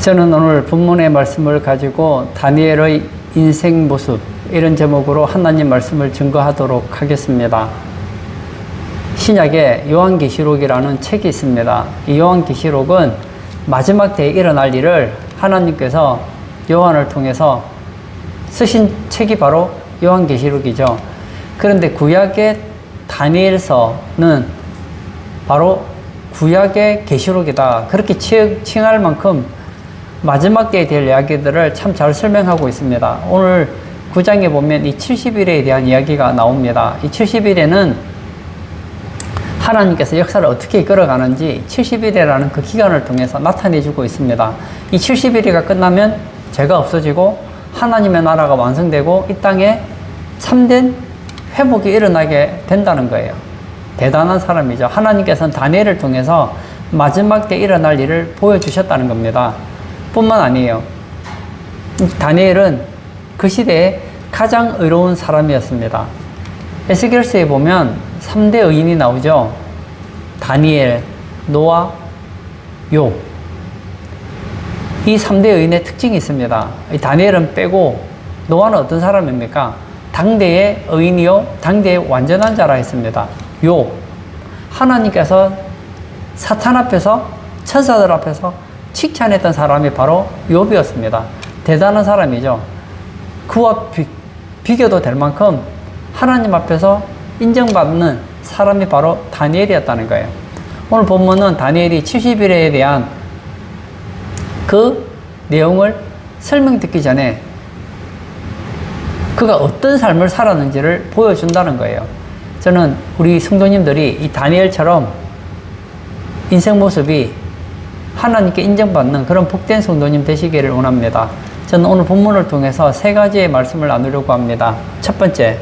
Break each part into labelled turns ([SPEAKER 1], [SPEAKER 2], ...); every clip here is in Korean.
[SPEAKER 1] 저는 오늘 본문의 말씀을 가지고 다니엘의 인생 모습 이런 제목으로 하나님 말씀을 증거하도록 하겠습니다. 신약에 요한계시록이라는 책이 있습니다. 이 요한계시록은 마지막 때에 일어날 일을 하나님께서 요한을 통해서 쓰신 책이 바로 요한계시록이죠. 그런데 구약의 다니엘서는 바로 구약의 계시록이다. 그렇게 칭할 만큼 마지막 때에 될 이야기들을 참 잘 설명하고 있습니다. 오늘 9장에 보면 이 70일에 대한 이야기가 나옵니다. 이 70일에는 하나님께서 역사를 어떻게 이끌어가는지 70일이라는 그 기간을 통해서 나타내주고 있습니다. 이 70일이가 끝나면 죄가 없어지고 하나님의 나라가 완성되고 이 땅에 참된 회복이 일어나게 된다는 거예요. 대단한 사람이죠. 하나님께서는 다니엘을 통해서 마지막 때 일어날 일을 보여주셨다는 겁니다. 뿐만 아니에요. 다니엘은 그 시대에 가장 의로운 사람이었습니다. 에스겔서에 보면 3대 의인이 나오죠. 다니엘, 노아, 욥. 이 3대 의인의 특징이 있습니다. 이 다니엘은 빼고 노아는 어떤 사람입니까? 당대의 의인이요 당대의 완전한 자라 했습니다. 욥, 하나님께서 사탄 앞에서 천사들 앞에서 칭찬했던 사람이 바로 욥이었습니다. 대단한 사람이죠. 그와 비교도 될 만큼 하나님 앞에서 인정받는 사람이 바로 다니엘이었다는 거예요. 오늘 본문은 다니엘이 70일에 대한 그 내용을 설명 듣기 전에 그가 어떤 삶을 살았는지를 보여준다는 거예요. 저는 우리 성도님들이 이 다니엘처럼 인생 모습이 하나님께 인정받는 그런 복된 성도님 되시기를 원합니다. 저는 오늘 본문을 통해서 3가지의 말씀을 나누려고 합니다. 첫 번째,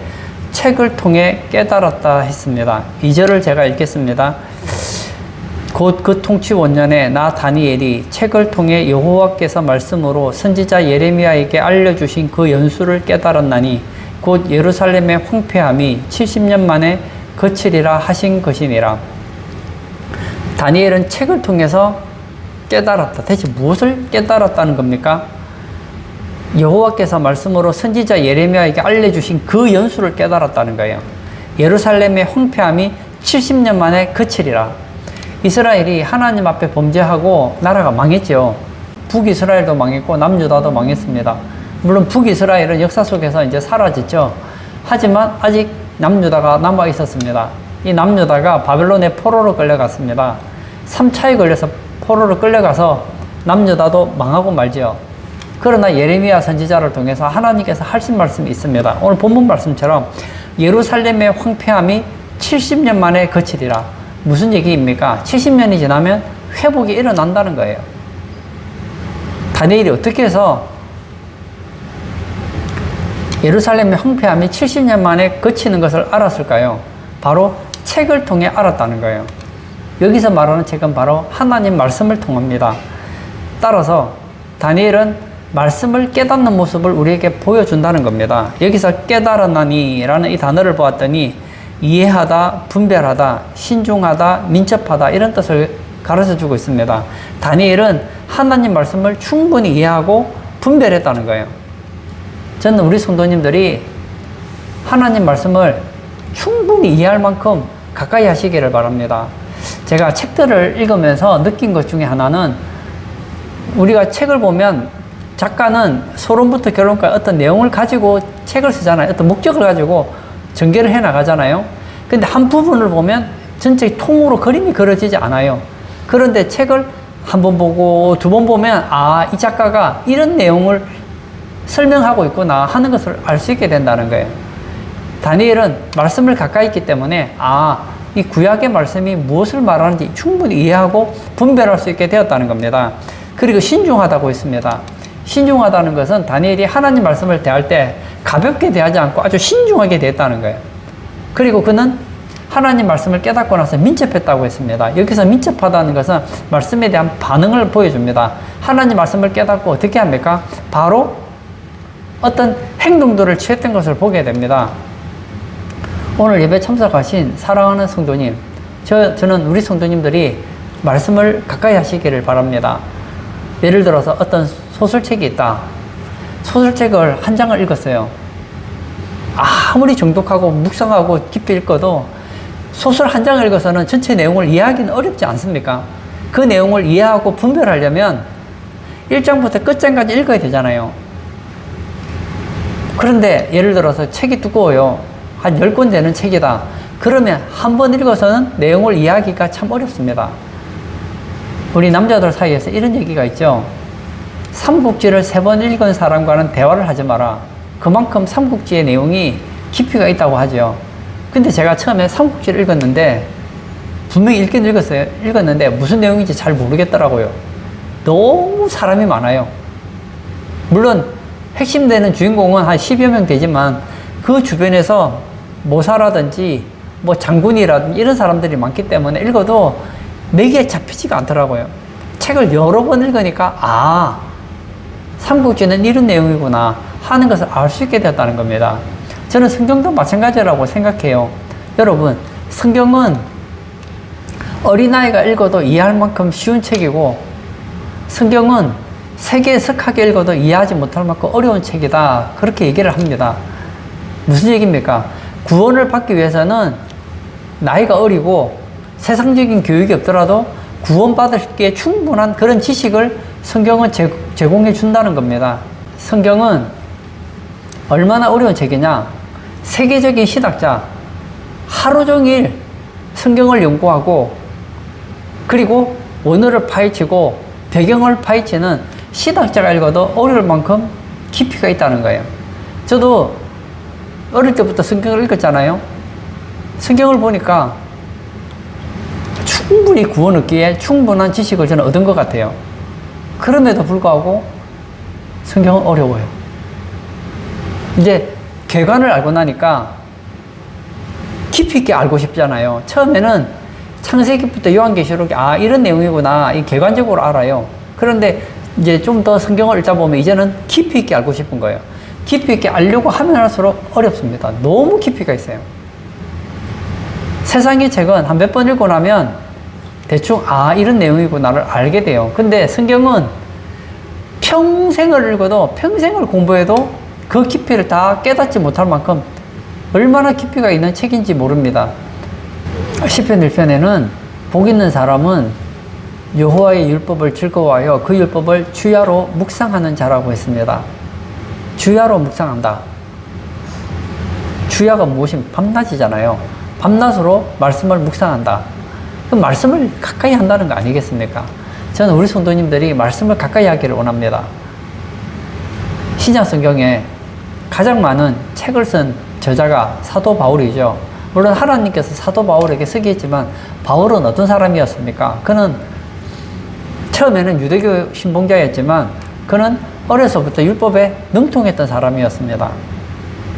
[SPEAKER 1] 책을 통해 깨달았다 했습니다. 2절을 제가 읽겠습니다. 곧 그 통치 원년에 나 다니엘이 책을 통해 여호와께서 말씀으로 선지자 예레미야에게 알려주신 그 연수를 깨달았나니 곧 예루살렘의 황폐함이 70년 만에 그치리라 하신 것이니라. 다니엘은 책을 통해서 깨달았다. 대체 무엇을 깨달았다는 겁니까? 여호와께서 말씀으로 선지자 예레미야에게 알려주신 그 연수를 깨달았다는 거예요. 예루살렘의 황폐함이 70년 만에 그치리라. 이스라엘이 하나님 앞에 범죄하고 나라가 망했죠. 북이스라엘도 망했고 남유다도 망했습니다. 물론 북이스라엘은 역사 속에서 이제 사라졌죠. 하지만 아직 남유다가 남아 있었습니다. 이 남유다가 바벨론의 포로로 끌려갔습니다. 3차에 걸려서 포로로 끌려가서 남유다도 망하고 말지요. 그러나 예레미야 선지자를 통해서 하나님께서 하신 말씀이 있습니다. 오늘 본문 말씀처럼 예루살렘의 황폐함이 70년 만에 그치리라. 무슨 얘기입니까? 70년이 지나면 회복이 일어난다는 거예요. 다니엘이 어떻게 해서 예루살렘의 황폐함이 70년 만에 그치는 것을 알았을까요? 바로 책을 통해 알았다는 거예요. 여기서 말하는 책은 바로 하나님 말씀을 통합니다. 따라서 다니엘은 말씀을 깨닫는 모습을 우리에게 보여준다는 겁니다. 여기서 깨달았나니 라는 이 단어를 보았더니 이해하다, 분별하다, 신중하다, 민첩하다 이런 뜻을 가르쳐주고 있습니다. 다니엘은 하나님 말씀을 충분히 이해하고 분별했다는 거예요. 저는 우리 성도님들이 하나님 말씀을 충분히 이해할 만큼 가까이 하시기를 바랍니다. 제가 책들을 읽으면서 느낀 것 중에 하나는 우리가 책을 보면 작가는 서론부터 결론까지 어떤 내용을 가지고 책을 쓰잖아요. 어떤 목적을 가지고 전개를 해 나가잖아요. 근데 한 부분을 보면 전체 통으로 그림이 그려지지 않아요. 그런데 책을 한 번 보고 두 번 보면 아, 이 작가가 이런 내용을 설명하고 있구나 하는 것을 알 수 있게 된다는 거예요. 다니엘은 말씀을 가까이 있기 때문에 아, 이 구약의 말씀이 무엇을 말하는지 충분히 이해하고 분별할 수 있게 되었다는 겁니다. 그리고 신중하다고 했습니다. 신중하다는 것은 다니엘이 하나님 말씀을 대할 때 가볍게 대하지 않고 아주 신중하게 대했다는 거예요. 그리고 그는 하나님 말씀을 깨닫고 나서 민첩했다고 했습니다. 여기서 민첩하다는 것은 말씀에 대한 반응을 보여줍니다. 하나님 말씀을 깨닫고 어떻게 합니까? 바로 어떤 행동들을 취했던 것을 보게 됩니다. 오늘 예배 참석하신 사랑하는 성도님, 저는 우리 성도님들이 말씀을 가까이 하시기를 바랍니다. 예를 들어서 어떤 소설책이 있다. 소설책을 한 장을 읽었어요. 아무리 정독하고 묵상하고 깊이 읽어도 소설 한 장을 읽어서는 전체 내용을 이해하기는 어렵지 않습니까? 그 내용을 이해하고 분별하려면 1장부터 끝장까지 읽어야 되잖아요. 그런데 예를 들어서 책이 두꺼워요. 한 10권 되는 책이다. 그러면 한 번 읽어서는 내용을 이해하기가 참 어렵습니다. 우리 남자들 사이에서 이런 얘기가 있죠. 삼국지를 3번 읽은 사람과는 대화를 하지 마라. 그만큼 삼국지의 내용이 깊이가 있다고 하죠. 근데 제가 처음에 삼국지를 읽었는데, 분명히 읽긴 읽었는데 무슨 내용인지 잘 모르겠더라고요. 너무 사람이 많아요. 물론 핵심 되는 주인공은 한 10여 명 되지만 그 주변에서 모사라든지 뭐 장군이라든지 이런 사람들이 많기 때문에 읽어도 맥에 잡히지가 않더라고요. 책을 여러 번 읽으니까 삼국지는 이런 내용이구나 하는 것을 알 수 있게 되었다는 겁니다. 저는 성경도 마찬가지라고 생각해요. 여러분, 성경은 어린아이가 읽어도 이해할 만큼 쉬운 책이고, 성경은 세계에 석하게 읽어도 이해하지 못할 만큼 어려운 책이다. 그렇게 얘기를 합니다. 무슨 얘기입니까? 구원을 받기 위해서는 나이가 어리고 세상적인 교육이 없더라도 구원받을기에 충분한 그런 지식을 성경은 제공해 준다는 겁니다. 성경은 얼마나 어려운 책이냐? 세계적인 신학자, 하루 종일 성경을 연구하고, 그리고 원어를 파헤치고 배경을 파헤치는 신학자가 읽어도 어려울 만큼 깊이가 있다는 거예요. 저도 어릴 때부터 성경을 읽었잖아요. 성경을 보니까 충분히 구원 얻기에 충분한 지식을 저는 얻은 것 같아요. 그럼에도 불구하고 성경은 어려워요. 이제 개관을 알고 나니까 깊이 있게 알고 싶잖아요. 처음에는 창세기부터 요한계시록이 이런 내용이구나, 이 개관적으로 알아요. 그런데 이제 좀 더 성경을 읽다 보면 이제는 깊이 있게 알고 싶은 거예요. 깊이 있게 알려고 하면 할수록 어렵습니다. 너무 깊이가 있어요. 세상의 책은 한 몇 번 읽고 나면 대충 이런 내용이구나를 알게 돼요. 근데 성경은 평생을 읽어도, 평생을 공부해도 그 깊이를 다 깨닫지 못할 만큼 얼마나 깊이가 있는 책인지 모릅니다. 시편 1편에는 복 있는 사람은 여호와의 율법을 즐거워하여 그 율법을 주야로 묵상하는 자라고 했습니다. 주야로 묵상한다. 주야가 무엇입니까? 밤낮이잖아요. 밤낮으로 말씀을 묵상한다. 그 말씀을 가까이 한다는 거 아니겠습니까? 저는 우리 성도님들이 말씀을 가까이 하기를 원합니다. 신약 성경에 가장 많은 책을 쓴 저자가 사도 바울이죠. 물론 하나님께서 사도 바울에게 쓰게 했지만, 바울은 어떤 사람이었습니까? 그는 처음에는 유대교 신봉자였지만 그는 어려서부터 율법에 능통했던 사람이었습니다.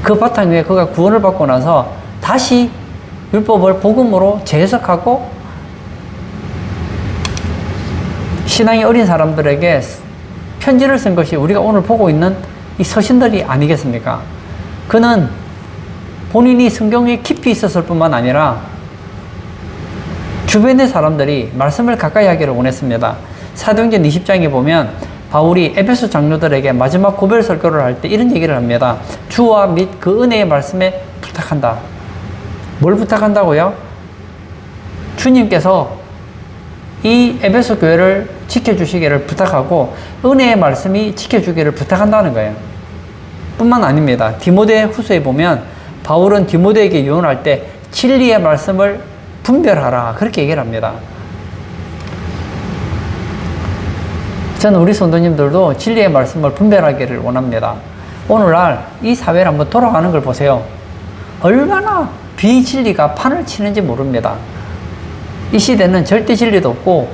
[SPEAKER 1] 그 바탕 위에 그가 구원을 받고 나서 다시 율법을 복음으로 재해석하고 신앙이 어린 사람들에게 편지를 쓴 것이 우리가 오늘 보고 있는 이 서신들이 아니겠습니까? 그는 본인이 성경에 깊이 있었을 뿐만 아니라 주변의 사람들이 말씀을 가까이 하기를 원했습니다. 사도행전 20장에 보면 바울이 에베소 장로들에게 마지막 고별 설교를 할 때 이런 얘기를 합니다. 주와 및 그 은혜의 말씀에 부탁한다. 뭘 부탁한다고요? 주님께서 이 에베소 교회를 지켜주시기를 부탁하고 은혜의 말씀이 지켜주기를 부탁한다는 거예요. 뿐만 아닙니다. 디모데 후서에 보면 바울은 디모데에게 유언할 때 진리의 말씀을 분별하라, 그렇게 얘기를 합니다. 저는 우리 성도님들도 진리의 말씀을 분별하기를 원합니다. 오늘날 이 사회를 한번 돌아가는 걸 보세요. 얼마나 비진리가 판을 치는지 모릅니다. 이 시대는 절대 진리도 없고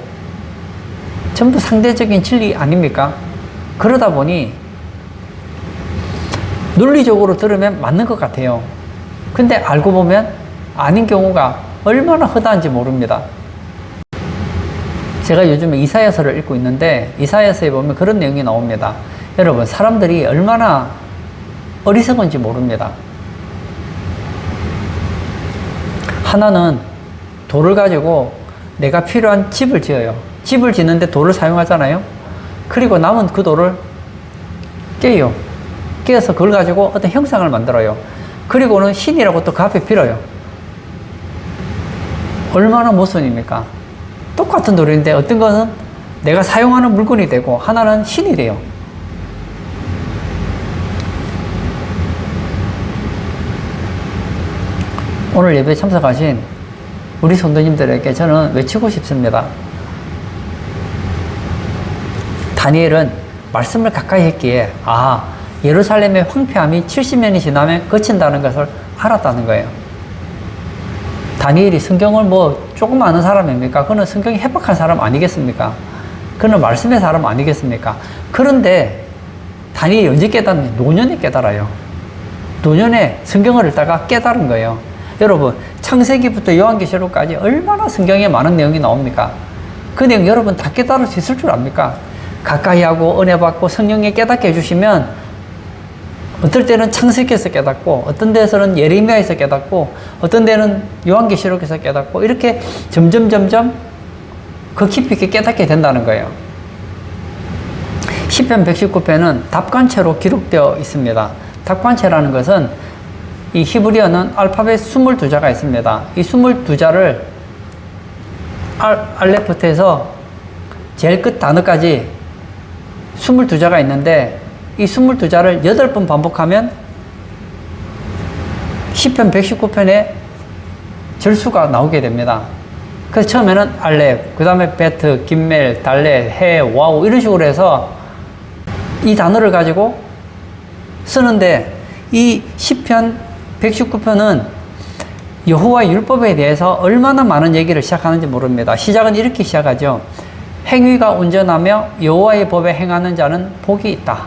[SPEAKER 1] 전부 상대적인 진리 아닙니까? 그러다 보니 논리적으로 들으면 맞는 것 같아요. 근데 알고 보면 아닌 경우가 얼마나 허다한지 모릅니다. 제가 요즘에 이사야서를 읽고 있는데 이사야서에 보면 그런 내용이 나옵니다. 여러분, 사람들이 얼마나 어리석은지 모릅니다. 하나는 돌을 가지고 내가 필요한 집을 지어요. 집을 짓는데 돌을 사용하잖아요. 그리고 남은 그 돌을 깨요. 깨서 그걸 가지고 어떤 형상을 만들어요. 그리고는 신이라고 또 그 앞에 빌어요. 얼마나 모순입니까? 똑같은 돌인데 어떤 것은 내가 사용하는 물건이 되고 하나는 신이 돼요. 오늘 예배에 참석하신 우리 성도님들에게 저는 외치고 싶습니다. 다니엘은 말씀을 가까이 했기에 예루살렘의 황폐함이 70년이 지나면 그친다는 것을 알았다는 거예요. 다니엘이 성경을 조금 아는 사람입니까? 그는 성경이 해박한 사람 아니겠습니까? 그는 말씀의 사람 아니겠습니까? 그런데 다니엘이 언제 깨닫는지 노년에 깨달아요. 노년에 성경을 읽다가 깨달은 거예요. 여러분, 창세기부터 요한계시록까지 얼마나 성경에 많은 내용이 나옵니까? 그 내용 여러분 다 깨달을 수 있을 줄 압니까? 가까이 하고 은혜 받고 성령에 깨닫게 해주시면 어떨 때는 창세기에서 깨닫고 어떤 데서는 예레미야에서 깨닫고 어떤 데는 요한계시록에서 깨닫고 이렇게 점점 그 깊이 있게 깨닫게 된다는 거예요. 시편 119편은 답관체로 기록되어 있습니다. 답관체라는 것은 이 히브리어는 알파벳 22자가 있습니다. 이 22자를 알레프부터 해서 제일 끝 단어까지 22자가 있는데 이 22자를 8번 반복하면 시편 119편에 절수가 나오게 됩니다. 그래서 처음에는 알렙, 그 다음에 베트, 김멜, 달렛, 해, 와우 이런 식으로 해서 이 단어를 가지고 쓰는데 이 시편 119편은 여호와의 율법에 대해서 얼마나 많은 얘기를 시작하는지 모릅니다. 시작은 이렇게 시작하죠. 행위가 온전하며 여호와의 법에 행하는 자는 복이 있다.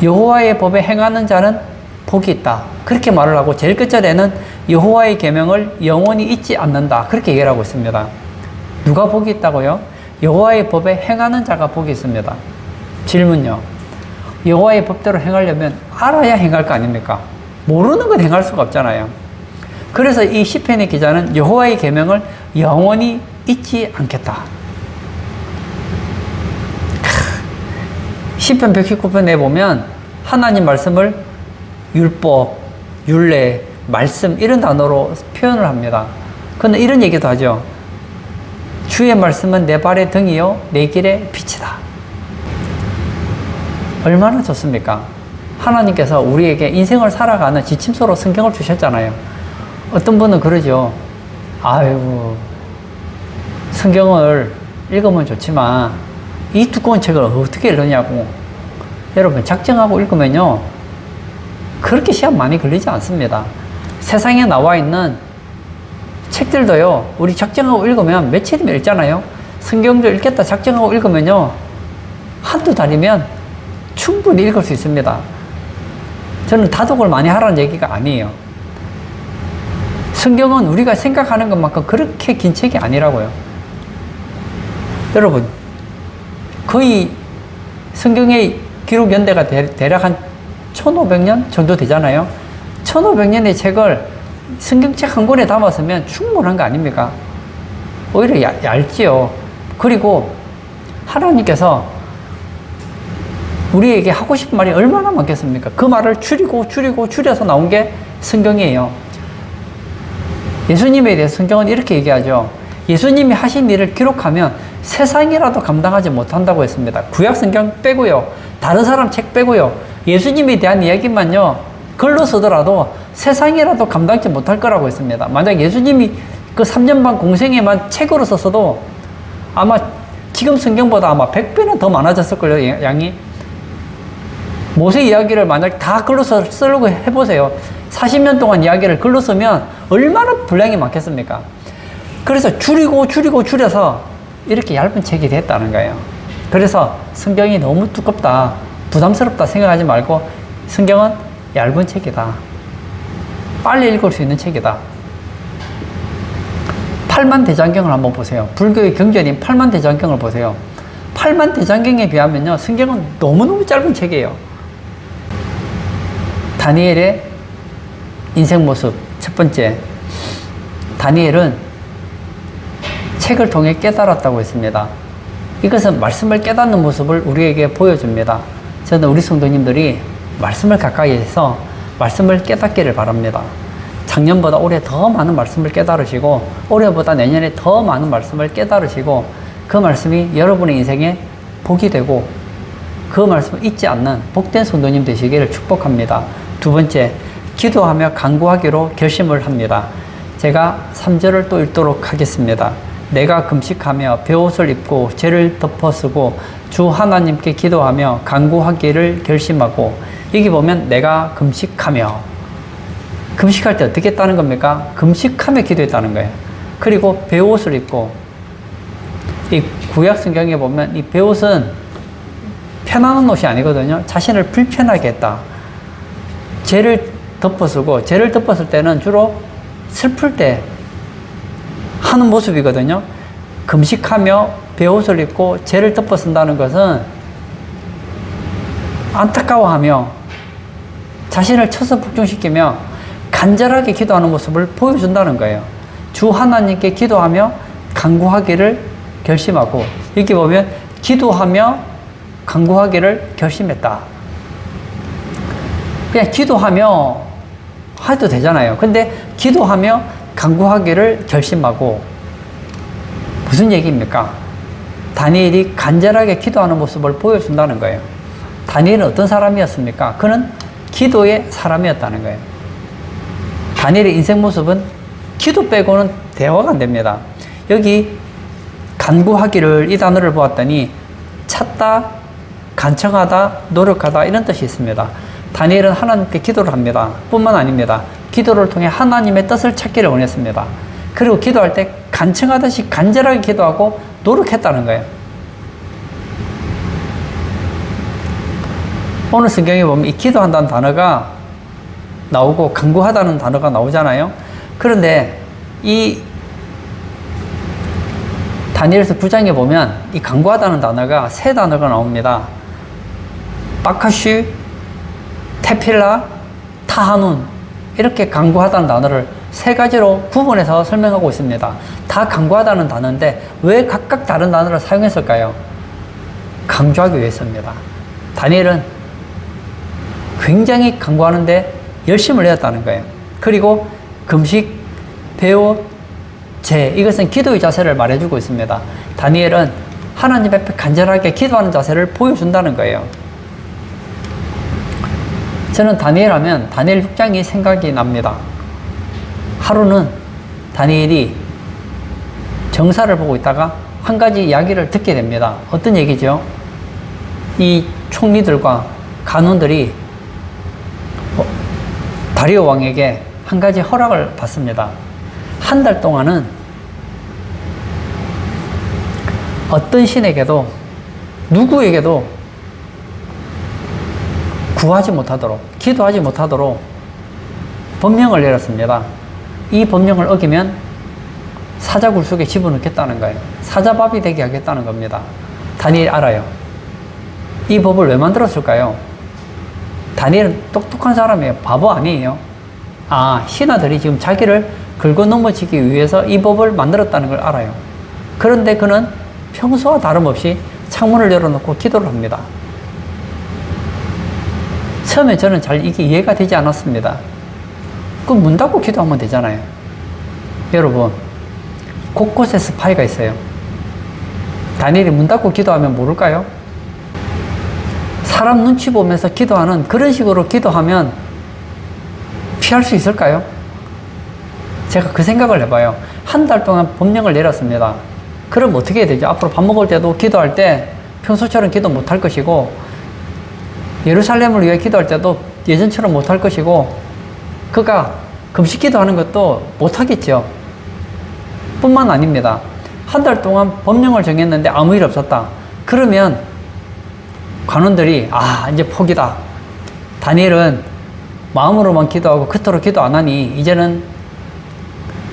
[SPEAKER 1] 여호와의 법에 행하는 자는 복이 있다. 그렇게 말을 하고 제일 끝절에는 여호와의 계명을 영원히 잊지 않는다. 그렇게 얘기를 하고 있습니다. 누가 복이 있다고요? 여호와의 법에 행하는 자가 복이 있습니다. 질문요. 여호와의 법대로 행하려면 알아야 행할 거 아닙니까? 모르는 건 행할 수가 없잖아요. 그래서 이 시편의 기자는 여호와의 계명을 영원히 잊지 않겠다. 시편 119편에 보면 하나님 말씀을 율법, 율례, 말씀 이런 단어로 표현을 합니다. 그는 이런 얘기도 하죠. 주의 말씀은 내 발의 등이요 내 길의 빛이다. 얼마나 좋습니까? 하나님께서 우리에게 인생을 살아가는 지침서로 성경을 주셨잖아요. 어떤 분은 그러죠. 아이고, 성경을 읽으면 좋지만 이 두꺼운 책을 어떻게 읽느냐고. 여러분, 작정하고 읽으면요 그렇게 시간 많이 걸리지 않습니다. 세상에 나와 있는 책들도요 우리 작정하고 읽으면 며칠이면 읽잖아요. 성경도 읽겠다 작정하고 읽으면요 한두 달이면 충분히 읽을 수 있습니다. 저는 다독을 많이 하라는 얘기가 아니에요. 성경은 우리가 생각하는 것만큼 그렇게 긴 책이 아니라고요. 여러분, 거의 성경의 기록 연대가 대략 한 1500년 정도 되잖아요. 1500년의 책을 성경책 한 권에 담았으면 충분한 거 아닙니까? 오히려 얇지요. 그리고 하나님께서 우리에게 하고 싶은 말이 얼마나 많겠습니까? 그 말을 줄여서 나온 게 성경이에요. 예수님에 대해서 성경은 이렇게 얘기하죠. 예수님이 하신 일을 기록하면 세상이라도 감당하지 못한다고 했습니다. 구약 성경 빼고요. 다른 사람 책 빼고요. 예수님에 대한 이야기만요. 글로 쓰더라도 세상이라도 감당치 못할 거라고 했습니다. 만약 예수님이 그 3년 반 공생에만 책으로 썼어도 아마 지금 성경보다 아마 100배는 더 많아졌을걸요, 양이. 모세 이야기를 만약 다 글로 쓰려고 해보세요. 40년 동안 이야기를 글로 쓰면 얼마나 분량이 많겠습니까? 그래서 줄여서 이렇게 얇은 책이 됐다는 거예요. 그래서 성경이 너무 두껍다, 부담스럽다 생각하지 말고 성경은 얇은 책이다. 빨리 읽을 수 있는 책이다. 팔만대장경을 한번 보세요. 불교의 경전인 팔만대장경을 보세요. 팔만대장경에 비하면요, 성경은 너무너무 짧은 책이에요. 다니엘의 인생 모습. 첫 번째, 다니엘은 책을 통해 깨달았다고 했습니다. 이것은 말씀을 깨닫는 모습을 우리에게 보여줍니다. 저는 우리 성도님들이 말씀을 가까이 해서 말씀을 깨닫기를 바랍니다. 작년보다 올해 더 많은 말씀을 깨달으시고 올해보다 내년에 더 많은 말씀을 깨달으시고 그 말씀이 여러분의 인생에 복이 되고 그 말씀을 잊지 않는 복된 성도님 되시기를 축복합니다. 두 번째, 기도하며 간구하기로 결심을 합니다. 제가 3절을 또 읽도록 하겠습니다. 내가 금식하며 베옷을 입고 죄를 덮어쓰고 주 하나님께 기도하며 간구하기를 결심하고, 여기 보면 내가 금식하며, 금식할 때 어떻게 했다는 겁니까? 금식하며 기도했다는 거예요. 그리고 베옷을 입고, 이 구약 성경에 보면 이 베옷은 편안한 옷이 아니거든요. 자신을 불편하게 했다. 죄를 덮어쓰고, 죄를 덮었을 때는 주로 슬플 때 하는 모습이거든요. 금식하며 베옷을 입고 죄를 덮어쓴다는 것은 안타까워하며 자신을 쳐서 복종시키며 간절하게 기도하는 모습을 보여준다는 거예요. 주 하나님께 기도하며 간구하기를 결심하고, 여기 보면 기도하며 간구하기를 결심했다. 그냥 기도하며 해도 되잖아요. 근데 기도하며 간구하기를 결심하고, 무슨 얘기입니까? 다니엘이 간절하게 기도하는 모습을 보여준다는 거예요. 다니엘은 어떤 사람이었습니까? 그는 기도의 사람이었다는 거예요. 다니엘의 인생 모습은 기도 빼고는 대화가 안 됩니다. 여기 간구하기를, 이 단어를 보았더니 찾다, 간청하다, 노력하다, 이런 뜻이 있습니다. 다니엘은 하나님께 기도를 합니다. 뿐만 아닙니다. 기도를 통해 하나님의 뜻을 찾기를 원했습니다. 그리고 기도할 때 간청하듯이 간절하게 기도하고 노력했다는 거예요. 오늘 성경에 보면 이 기도한다는 단어가 나오고 간구하다는 단어가 나오잖아요. 그런데 이 다니엘서 9장에 보면 이 간구하다는 단어가 세 단어가 나옵니다. 바카슈, 테필라, 타하눈, 이렇게 간구하다는 단어를 세 가지로 구분해서 설명하고 있습니다. 다 간구하다는 단어인데 왜 각각 다른 단어를 사용했을까요? 강조하기 위해서입니다. 다니엘은 굉장히 간구하는데 열심을 내었다는 거예요. 그리고 금식, 베옷, 제, 이것은 기도의 자세를 말해주고 있습니다. 다니엘은 하나님 앞에 간절하게 기도하는 자세를 보여준다는 거예요. 저는 다니엘 하면 다니엘 6장이 생각이 납니다. 하루는 다니엘이 정사를 보고 있다가 한 가지 이야기를 듣게 됩니다. 어떤 얘기죠? 이 총리들과 간원들이 다리오 왕에게 한 가지 허락을 받습니다. 한 달 동안은 어떤 신에게도 누구에게도 구하지 못하도록, 기도하지 못하도록 법령을 내렸습니다. 이 법령을 어기면 사자굴 속에 집어넣겠다는 거예요. 사자밥이 되게 하겠다는 겁니다. 다니엘이 알아요. 이 법을 왜 만들었을까요? 다니엘은 똑똑한 사람이에요. 바보 아니에요. 아, 신하들이 지금 자기를 긁어 넘어지기 위해서 이 법을 만들었다는 걸 알아요. 그런데 그는 평소와 다름없이 창문을 열어놓고 기도를 합니다. 처음에 저는 잘 이게 이해가 되지 않았습니다. 그럼 문 닫고 기도하면 되잖아요. 여러분, 곳곳에 스파이가 있어요. 다니엘이 문 닫고 기도하면 모를까요? 사람 눈치 보면서 기도하는 그런 식으로 기도하면 피할 수 있을까요? 제가 그 생각을 해봐요. 한 달 동안 법령을 내렸습니다. 그럼 어떻게 해야 되죠? 앞으로 밥 먹을 때도 기도할 때 평소처럼 기도 못할 것이고, 예루살렘을 위해 기도할 때도 예전처럼 못할 것이고, 그가 금식 기도하는 것도 못하겠죠. 뿐만 아닙니다. 한 달 동안 법령을 정했는데 아무 일 없었다. 그러면 관원들이 이제 포기다. 다니엘은 마음으로만 기도하고 겉으로 기도 안 하니 이제는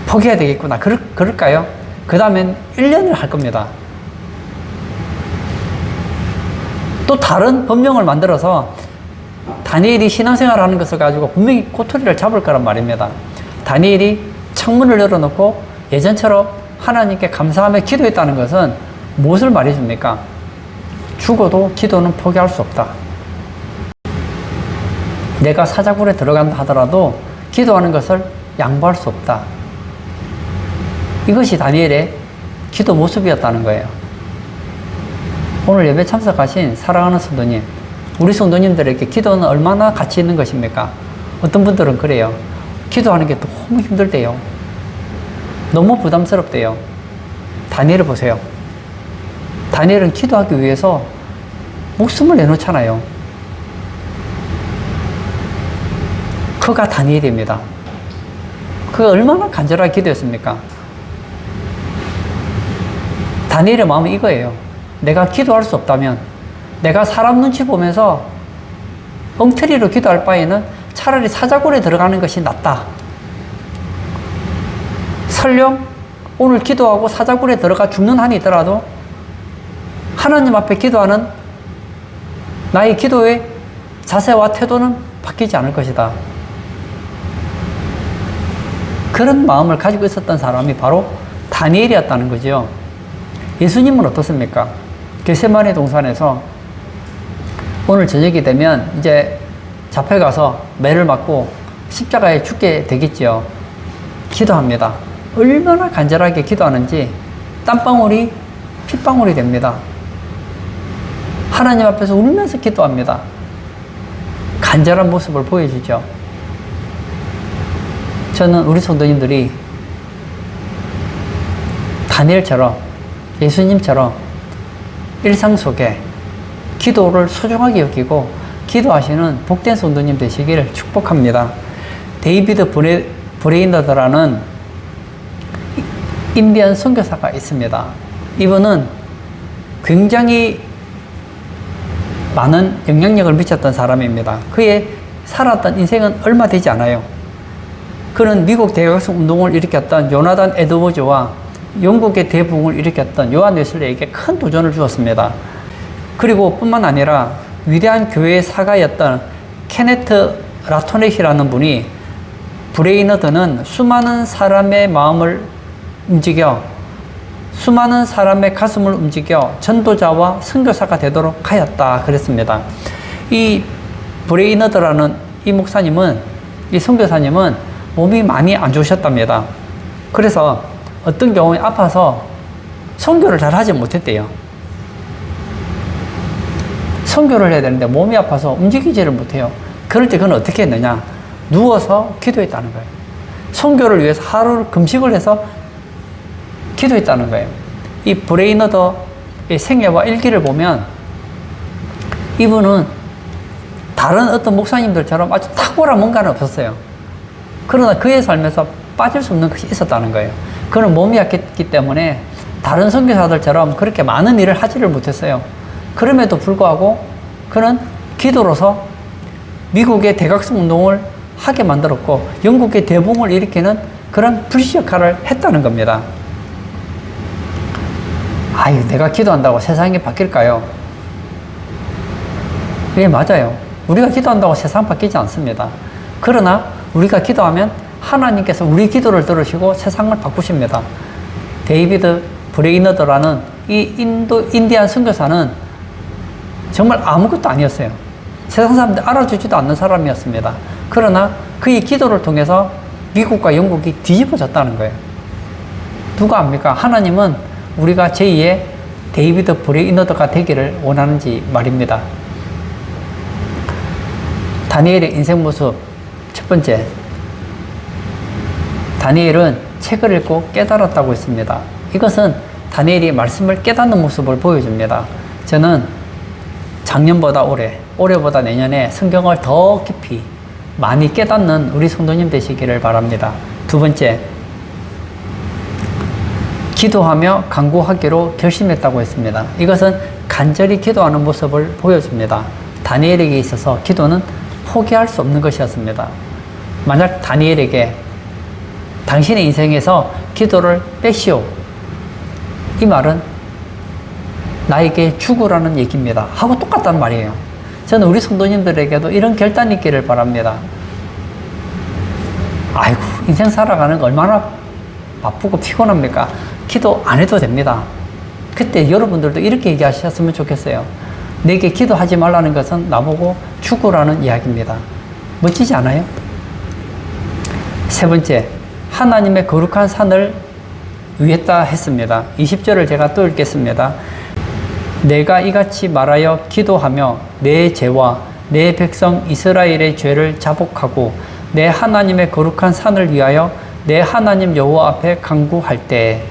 [SPEAKER 1] 포기해야 되겠구나. 그럴까요? 그 다음엔 1년을 할 겁니다. 또 다른 법령을 만들어서 다니엘이 신앙생활을 하는 것을 가지고 분명히 꼬투리를 잡을 거란 말입니다. 다니엘이 창문을 열어놓고 예전처럼 하나님께 감사하며 기도했다는 것은 무엇을 말해줍니까? 죽어도 기도는 포기할 수 없다. 내가 사자굴에 들어간다 하더라도 기도하는 것을 양보할 수 없다. 이것이 다니엘의 기도 모습이었다는 거예요. 오늘 예배 참석하신 사랑하는 성도님, 우리 성도님들에게 기도는 얼마나 가치 있는 것입니까? 어떤 분들은 그래요. 기도하는 게 너무 힘들대요. 너무 부담스럽대요. 다니엘을 보세요. 다니엘은 기도하기 위해서 목숨을 내놓잖아요. 그가 다니엘입니다. 그가 얼마나 간절하게 기도했습니까? 다니엘의 마음은 이거예요. 내가 기도할 수 없다면, 내가 사람 눈치 보면서 엉터리로 기도할 바에는 차라리 사자굴에 들어가는 것이 낫다. 설령 오늘 기도하고 사자굴에 들어가 죽는 한이 있더라도 하나님 앞에 기도하는 나의 기도의 자세와 태도는 바뀌지 않을 것이다. 그런 마음을 가지고 있었던 사람이 바로 다니엘이었다는 거죠. 예수님은 어떻습니까? 겟세마네 동산에서 오늘 저녁이 되면 이제 잡혀가서 매를 맞고 십자가에 죽게 되겠죠. 기도합니다. 얼마나 간절하게 기도하는지 땀방울이 핏방울이 됩니다. 하나님 앞에서 울면서 기도합니다. 간절한 모습을 보여주죠. 저는 우리 성도님들이 다니엘처럼, 예수님처럼 일상 속에 기도를 소중하게 여기고 기도하시는 복된 성도님 되시기를 축복합니다. 데이비드 브레이너드라는 인디언 선교사가 있습니다. 이분은 굉장히 많은 영향력을 미쳤던 사람입니다. 그의 살았던 인생은 얼마 되지 않아요. 그는 미국 대각성 운동을 일으켰던 요나단 에드워즈와 영국의 대붕을 일으켰던 요한 웨슬레에게 큰 도전을 주었습니다. 그리고 뿐만 아니라 위대한 교회의 사가였던 케네트 라토넷이라는 분이 브레이너드는 수많은 사람의 마음을 움직여, 수많은 사람의 가슴을 움직여 전도자와 선교사가 되도록 하였다 그랬습니다. 이 브레이너드라는 이 목사님은, 이 선교사님은 몸이 많이 안 좋으셨답니다. 그래서 어떤 경우에 아파서 선교를 잘 하지 못했대요. 선교를 해야 되는데 몸이 아파서 움직이지를 못해요. 그럴 때 그는 어떻게 했느냐? 누워서 기도했다는 거예요. 선교를 위해서 하루를 금식을 해서 기도했다는 거예요. 이 브레이너더의 생애와 일기를 보면 이분은 다른 어떤 목사님들처럼 아주 탁월한 뭔가는 없었어요. 그러나 그의 삶에서 빠질 수 없는 것이 있었다는 거예요. 그는 몸이 약했기 때문에 다른 선교사들처럼 그렇게 많은 일을 하지를 못했어요. 그럼에도 불구하고 그는 기도로서 미국의 대각성 운동을 하게 만들었고 영국의 대붕을 일으키는 그런 불시 역할을 했다는 겁니다. 아유, 내가 기도한다고 세상이 바뀔까요? 예, 맞아요. 우리가 기도한다고 세상 바뀌지 않습니다. 그러나 우리가 기도하면 하나님께서 우리 기도를 들으시고 세상을 바꾸십니다. 데이비드 브레이너드라는 이 인디안 선교사는 정말 아무것도 아니었어요. 세상 사람들 알아주지도 않는 사람이었습니다. 그러나 그의 기도를 통해서 미국과 영국이 뒤집어졌다는 거예요. 누가 압니까? 하나님은 우리가 제2의 데이비드 브레이너드가 되기를 원하는지 말입니다. 다니엘의 인생 모습 첫 번째, 다니엘은 책을 읽고 깨달았다고 했습니다. 이것은 다니엘이 말씀을 깨닫는 모습을 보여줍니다. 저는 작년보다 올해보다 내년에 성경을 더 깊이 많이 깨닫는 우리 성도님 되시기를 바랍니다. 두 번째, 기도하며 간구하기로 결심했다고 했습니다. 이것은 간절히 기도하는 모습을 보여줍니다. 다니엘에게 있어서 기도는 포기할 수 없는 것이었습니다. 만약 다니엘에게 당신의 인생에서 기도를 빼시오, 이 말은 나에게 죽으라는 얘기입니다 하고 똑같단 말이에요. 저는 우리 성도님들에게도 이런 결단이 있기를 바랍니다. 아이고, 인생 살아가는 거 얼마나 바쁘고 피곤합니까? 기도 안 해도 됩니다. 그때 여러분들도 이렇게 얘기하셨으면 좋겠어요. 내게 기도하지 말라는 것은 나보고 죽으라는 이야기입니다. 멋지지 않아요? 세 번째, 하나님의 거룩한 산을 위했다 했습니다. 20절을 제가 또 읽겠습니다. 내가 이같이 말하여 기도하며 내 죄와 내 백성 이스라엘의 죄를 자복하고 내 하나님의 거룩한 산을 위하여 내 하나님 여호와 앞에 간구할 때,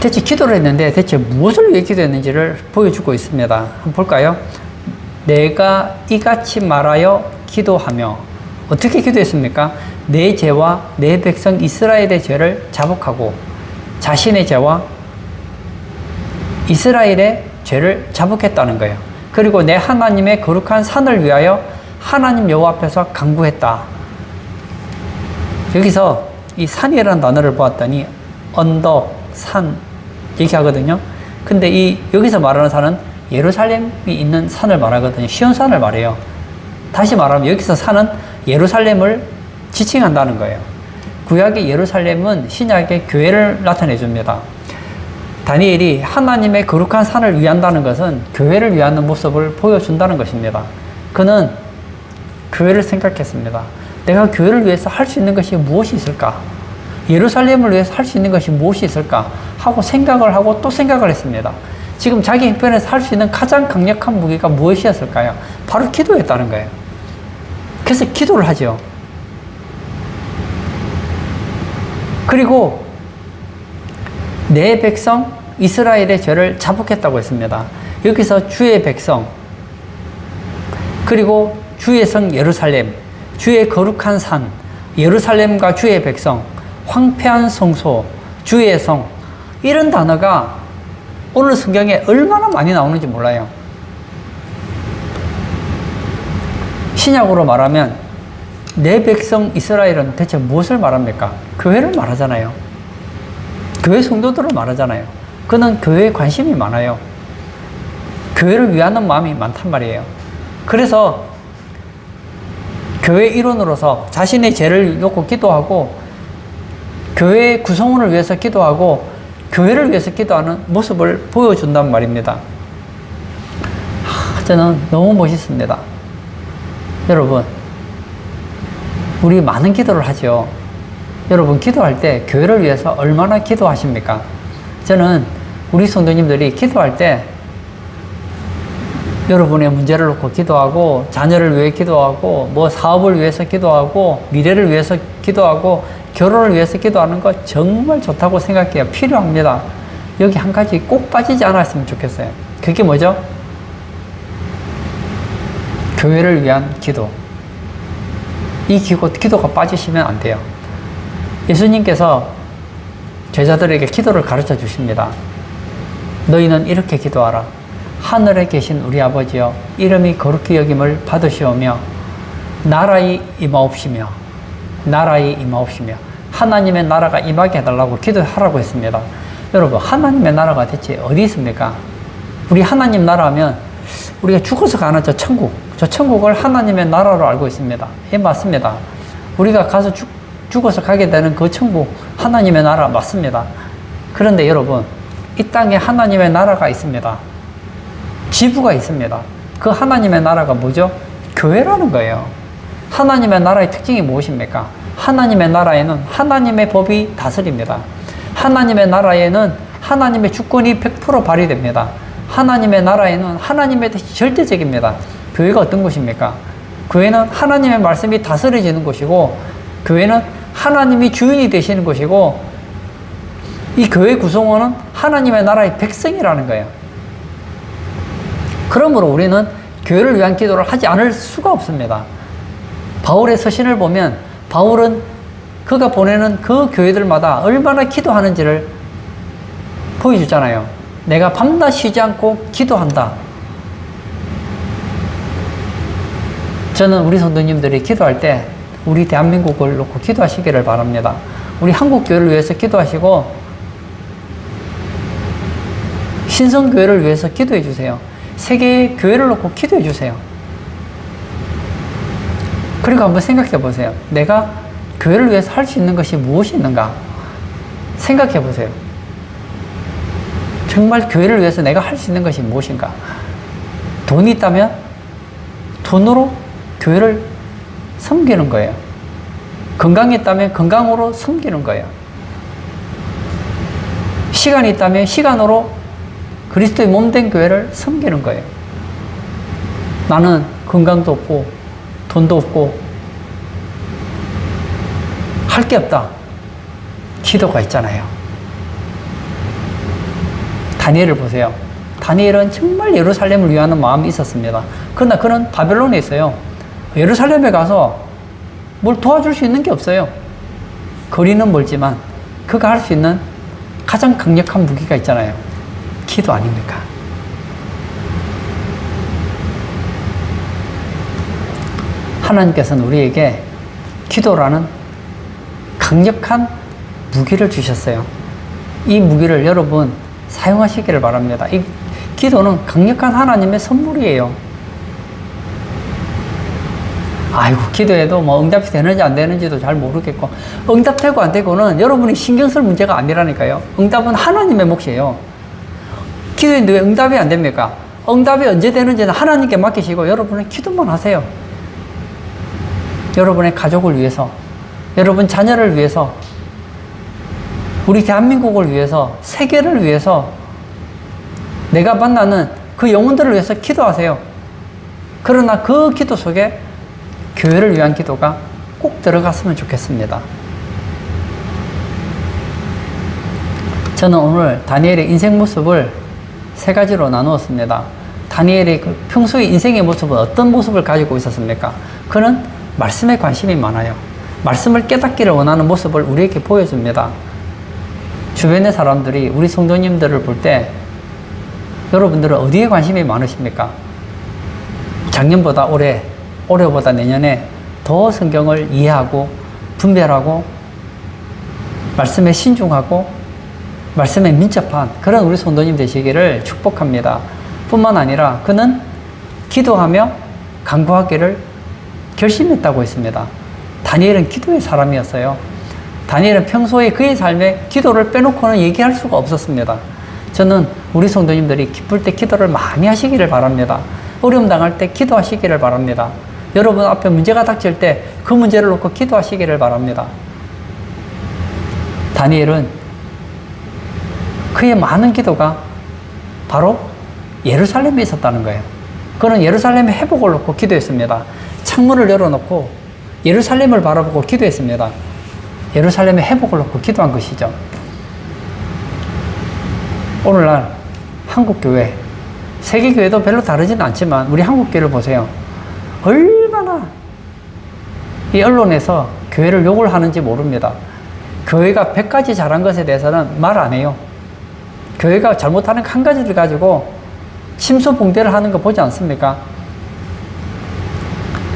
[SPEAKER 1] 대체 기도를 했는데 대체 무엇을 위해 기도했는지를 보여주고 있습니다. 한번 볼까요? 내가 이같이 말하여 기도하며, 어떻게 기도했습니까? 내 죄와 내 백성 이스라엘의 죄를 자복하고, 자신의 죄와 이스라엘의 죄를 자복했다는 거예요. 그리고 내 하나님의 거룩한 산을 위하여 하나님 여호와 앞에서 간구했다. 여기서 이 산이라는 단어를 보았더니 언덕, 산 얘기하거든요. 근데 여기서 말하는 산은 예루살렘이 있는 산을 말하거든요. 시온산을 말해요. 다시 말하면 여기서 산은 예루살렘을 지칭한다는 거예요. 구약의 예루살렘은 신약의 교회를 나타내 줍니다. 다니엘이 하나님의 거룩한 산을 위한다는 것은 교회를 위하는 모습을 보여준다는 것입니다. 그는 교회를 생각했습니다. 내가 교회를 위해서 할 수 있는 것이 무엇이 있을까? 예루살렘을 위해서 할 수 있는 것이 무엇이 있을까? 하고 생각을 하고 또 생각을 했습니다. 지금 자기 형편에서 할 수 있는 가장 강력한 무기가 무엇이었을까요? 바로 기도였다는 거예요. 그래서 기도를 하죠. 그리고 내 백성 이스라엘의 죄를 자복했다고 했습니다. 여기서 주의 백성, 그리고 주의 성 예루살렘, 주의 거룩한 산, 예루살렘과 주의 백성, 황폐한 성소, 주의 성, 이런 단어가 오늘 성경에 얼마나 많이 나오는지 몰라요. 신약으로 말하면 내 백성 이스라엘은 대체 무엇을 말합니까? 교회를 말하잖아요. 교회 성도들을 말하잖아요. 그는 교회에 관심이 많아요. 교회를 위하는 마음이 많단 말이에요. 그래서 교회 일원으로서 자신의 죄를 놓고 기도하고, 교회 구성원을 위해서 기도하고, 교회를 위해서 기도하는 모습을 보여준단 말입니다. 저는 너무 멋있습니다. 여러분, 우리 많은 기도를 하죠. 여러분, 기도할 때 교회를 위해서 얼마나 기도하십니까? 저는 우리 성도님들이 기도할 때 여러분의 문제를 놓고 기도하고, 자녀를 위해 기도하고, 사업을 위해서 기도하고, 미래를 위해서 기도하고, 결혼을 위해서 기도하는 거 정말 좋다고 생각해요. 필요합니다. 여기 한 가지 꼭 빠지지 않았으면 좋겠어요. 그게 뭐죠? 교회를 위한 기도. 이 기도가 빠지시면 안 돼요. 예수님께서 제자들에게 기도를 가르쳐 주십니다. 너희는 이렇게 기도하라. 하늘에 계신 우리 아버지여, 이름이 거룩히 여김을 받으시오며 나라의 임하옵시며, 나라의 임하옵시며, 하나님의 나라가 임하게 해달라고 기도하라고 했습니다. 여러분, 하나님의 나라가 대체 어디 있습니까? 우리 하나님 나라면 우리가 죽어서 가는 저 천국을 하나님의 나라로 알고 있습니다. 예, 맞습니다. 우리가 가서 죽어서 가게 되는 그 천국, 하나님의 나라 맞습니다. 그런데 여러분, 이 땅에 하나님의 나라가 있습니다. 지부가 있습니다. 그 하나님의 나라가 뭐죠? 교회라는 거예요. 하나님의 나라의 특징이 무엇입니까? 하나님의 나라에는 하나님의 법이 다스립니다. 하나님의 나라에는 하나님의 주권이 100% 발휘됩니다. 하나님의 나라에는 하나님의 뜻이 절대적입니다. 교회가 어떤 곳입니까? 교회는 하나님의 말씀이 다스려지는 곳이고, 교회는 하나님이 주인이 되시는 곳이고, 이 교회 구성원은 하나님의 나라의 백성이라는 거예요. 그러므로 우리는 교회를 위한 기도를 하지 않을 수가 없습니다. 바울의 서신을 보면 바울은 그가 보내는 그 교회들마다 얼마나 기도하는지를 보여주잖아요. 내가 밤낮 쉬지 않고 기도한다. 저는 우리 성도님들이 기도할 때 우리 대한민국을 놓고 기도하시기를 바랍니다. 우리 한국 교회를 위해서 기도하시고 신성교회를 위해서 기도해 주세요. 세계의 교회를 놓고 기도해 주세요. 그리고 한번 생각해 보세요. 내가 교회를 위해서 할 수 있는 것이 무엇이 있는가? 생각해 보세요. 정말 교회를 위해서 내가 할 수 있는 것이 무엇인가? 돈이 있다면 돈으로 교회를 섬기는 거예요. 건강이 있다면 건강으로 섬기는 거예요. 시간이 있다면 시간으로 그리스도의 몸된 교회를 섬기는 거예요. 나는 건강도 없고 돈도 없고 할 게 없다. 기도가 있잖아요. 다니엘을 보세요. 다니엘은 정말 예루살렘을 위하는 마음이 있었습니다. 그러나 그는 바벨론에 있어요. 예루살렘에 가서 뭘 도와줄 수 있는 게 없어요. 거리는 멀지만 그가 할 수 있는 가장 강력한 무기가 있잖아요. 기도 아닙니까? 하나님께서는 우리에게 기도라는 강력한 무기를 주셨어요. 이 무기를 여러분 사용하시기를 바랍니다. 이 기도는 강력한 하나님의 선물이에요. 아이고, 기도해도 뭐 응답이 되는지 안 되는지도 잘 모르겠고, 응답되고 안 되고는 여러분이 신경 쓸 문제가 아니라니까요. 응답은 하나님의 몫이에요. 기도했는데 왜 응답이 안 됩니까? 응답이 언제 되는지는 하나님께 맡기시고 여러분은 기도만 하세요. 여러분의 가족을 위해서, 여러분 자녀를 위해서, 우리 대한민국을 위해서, 세계를 위해서, 내가 만나는 그 영혼들을 위해서 기도하세요. 그러나 그 기도 속에 교회를 위한 기도가 꼭 들어갔으면 좋겠습니다. 저는 오늘 다니엘의 인생 모습을 세 가지로 나누었습니다. 다니엘의 그 평소의 인생의 모습은 어떤 모습을 가지고 있었습니까? 그는 말씀에 관심이 많아요. 말씀을 깨닫기를 원하는 모습을 우리에게 보여줍니다. 주변의 사람들이 우리 성도님들을 볼 때 여러분들은 어디에 관심이 많으십니까? 작년보다 올해, 올해보다 내년에 더 성경을 이해하고 분별하고 말씀에 신중하고 말씀에 민첩한 그런 우리 성도님 되시기를 축복합니다. 뿐만 아니라 그는 기도하며 간구하기를 결심했다고 했습니다. 다니엘은 기도의 사람이었어요. 다니엘은 평소에 그의 삶에 기도를 빼놓고는 얘기할 수가 없었습니다. 저는 우리 성도님들이 기쁠 때 기도를 많이 하시기를 바랍니다. 어려움 당할 때 기도하시기를 바랍니다. 여러분 앞에 문제가 닥칠 때 그 문제를 놓고 기도하시기를 바랍니다. 다니엘은 그의 많은 기도가 바로 예루살렘에 있었다는 거예요. 그는 예루살렘의 회복을 놓고 기도했습니다. 창문을 열어놓고 예루살렘을 바라보고 기도했습니다. 예루살렘의 회복을 놓고 기도한 것이죠. 오늘날 한국교회, 세계교회도 별로 다르지는 않지만 우리 한국교회를 보세요. 얼마나 이 언론에서 교회를 욕을 하는지 모릅니다. 교회가 100가지 잘한 것에 대해서는 말 안 해요. 교회가 잘못하는 한 가지를 가지고 침소봉대를 하는 거 보지 않습니까?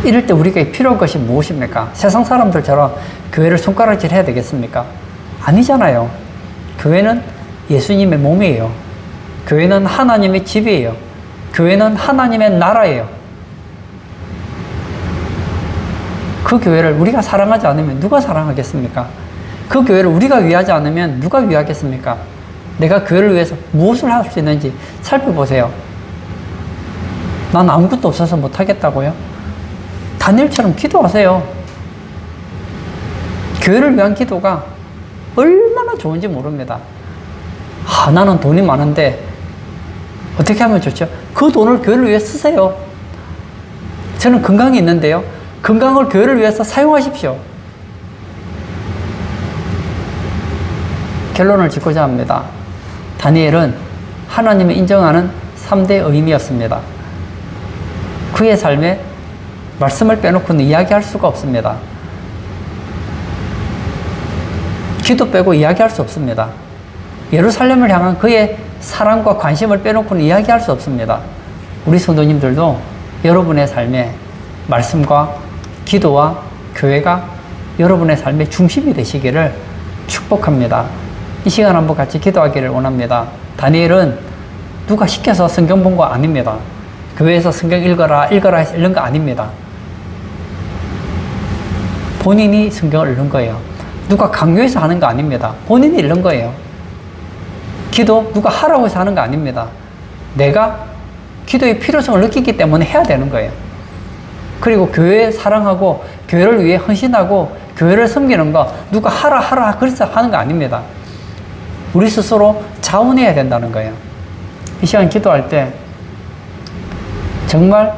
[SPEAKER 1] 이럴 때 우리가 필요한 것이 무엇입니까? 세상 사람들처럼 교회를 손가락질 해야 되겠습니까? 아니잖아요. 교회는 예수님의 몸이에요. 교회는 하나님의 집이에요. 교회는 하나님의 나라예요. 그 교회를 우리가 사랑하지 않으면 누가 사랑하겠습니까? 그 교회를 우리가 위하지 않으면 누가 위하겠습니까? 내가 교회를 위해서 무엇을 할 수 있는지 살펴보세요. 난 아무것도 없어서 못하겠다고요? 다니엘처럼 기도하세요. 교회를 위한 기도가 얼마나 좋은지 모릅니다. 나는 돈이 많은데 어떻게 하면 좋죠? 그 돈을 교회를 위해 쓰세요. 저는 건강이 있는데요. 건강을 교회를 위해서 사용하십시오. 결론을 짓고자 합니다. 다니엘은 하나님이 인정하는 3대 의인이었습니다. 그의 삶에 말씀을 빼놓고는 이야기할 수가 없습니다. 기도 빼고 이야기할 수 없습니다. 예루살렘을 향한 그의 사랑과 관심을 빼놓고는 이야기할 수 없습니다. 우리 성도님들도 여러분의 삶에 말씀과 기도와 교회가 여러분의 삶의 중심이 되시기를 축복합니다. 이 시간 한번 같이 기도하기를 원합니다. 다니엘은 누가 시켜서 성경 본 거 아닙니다. 교회에서 성경 읽어라 해서 읽는 거 아닙니다. 본인이 성경을 읽는 거예요. 누가 강요해서 하는 거 아닙니다. 본인이 읽는 거예요. 기도 누가 하라고 해서 하는 거 아닙니다. 내가 기도의 필요성을 느끼기 때문에 해야 되는 거예요. 그리고 교회 사랑하고 교회를 위해 헌신하고 교회를 섬기는 거 누가 하라 그래서 하는 거 아닙니다. 우리 스스로 자원해야 된다는 거예요. 이 시간 기도할 때 정말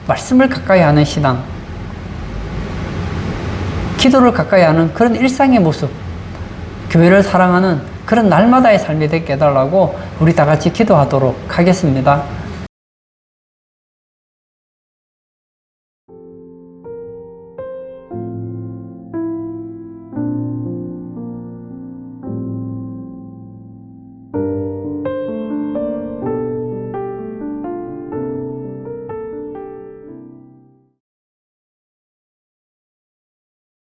[SPEAKER 1] 말씀을 가까이 하는 신앙, 기도를 가까이 하는 그런 일상의 모습, 교회를 사랑하는 그런 날마다의 삶이 되게 해달라고 우리 다 같이 기도하도록 하겠습니다.